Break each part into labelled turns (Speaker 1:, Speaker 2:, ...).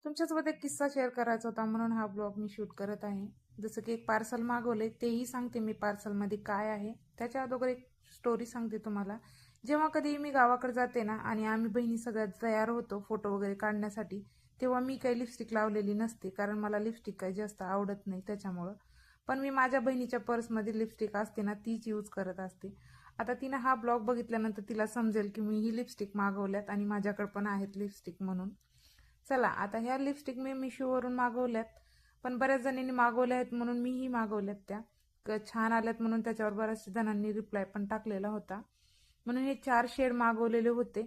Speaker 1: तुमच्यासोबत एक किस्सा शेअर करायचा होता म्हणून हा ब्लॉग मी शूट करत आहे. जसं की एक पार्सल मागवले तेही सांगते मी पार्सलमध्ये काय आहे. त्याच्या अगोदर एक स्टोरी सांगते तुम्हाला. जेव्हा कधी मी गावाकडे जाते ना आणि आम्ही बहिणी सगळ्यात तयार होतो फोटो वगैरे काढण्यासाठी, तेव्हा मी काही लिपस्टिक लावलेली नसते कारण मला लिपस्टिक काही जास्त आवडत नाही त्याच्यामुळं. पण मी माझ्या बहिणीच्या पर्समध्ये लिपस्टिक असते ना तीच यूज करत असते. आता तिनं हा ब्लॉग बघितल्यानंतर तिला समजेल की मी ही लिपस्टिक मागवल्यात आणि माझ्याकडे पण आहेत लिपस्टिक म्हणून. चला आता ह्या लिपस्टिक मी मिशोवरून मागवल्यात, पण बऱ्याच जणांनी मागवल्या आहेत म्हणून मीही मागवल्यात त्या. छान आल्यात म्हणून त्याच्यावर बऱ्याचशा जणांनी रिप्लाय पण टाकलेला होता. म्हणून हे 4 शेड मागवलेले होते.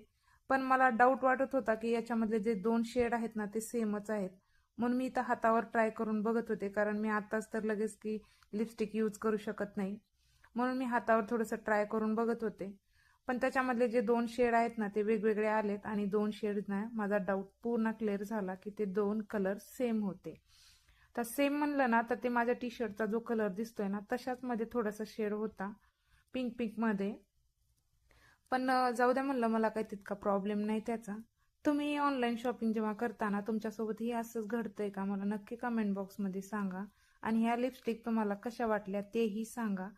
Speaker 1: पण मला डाऊट वाटत होता की याच्यामधले जे 2 शेड आहेत ना ते सेमच आहेत. म्हणून मी इथं हातावर ट्राय करून बघत होते कारण मी आताच तर लगेच की लिपस्टिक यूज करू शकत नाही. म्हणून मी हातावर थोडंसं ट्राय करून बघत होते. पण त्याच्यामधले जे 2 शेड आहेत ना ते वेगवेगळे आलेत आणि 2 शेड ना माझा डाऊट पूर्ण क्लिअर झाला की ते 2 कलर सेम होते. तर सेम म्हणलं ना तर ते माझ्या टी शर्टचा जो कलर दिसतोय ना तशाच मध्ये थोडासा शेड होता, पिंक पिंक मध्ये. पण जाऊ द्या म्हणलं, मला काही तितका प्रॉब्लेम नाही त्याचा. तुम्ही ऑनलाईन शॉपिंग जेव्हा करताना तुमच्यासोबतही असंच घडतंय का मला नक्की कमेंट बॉक्समध्ये सांगा. आणि ह्या लिपस्टिक तुम्हाला कशा वाटल्या तेही सांगा.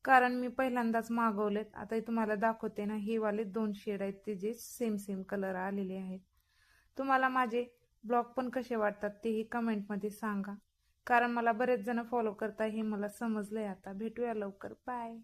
Speaker 1: कारण मी पहिल्यांदाच मागवलेत. आता तुम्हाला दाखवते ना, हे वाले 2 शेड आहेत ते जे सेम सेम कलर आलेले आहेत. तुम्हाला माझे ब्लॉग पण कसे वाटतात तेही कमेंटमध्ये सांगा. कारण मला बरेच जण फॉलो करताय हे मला समजलंय आता. भेटूया लवकर. बाय.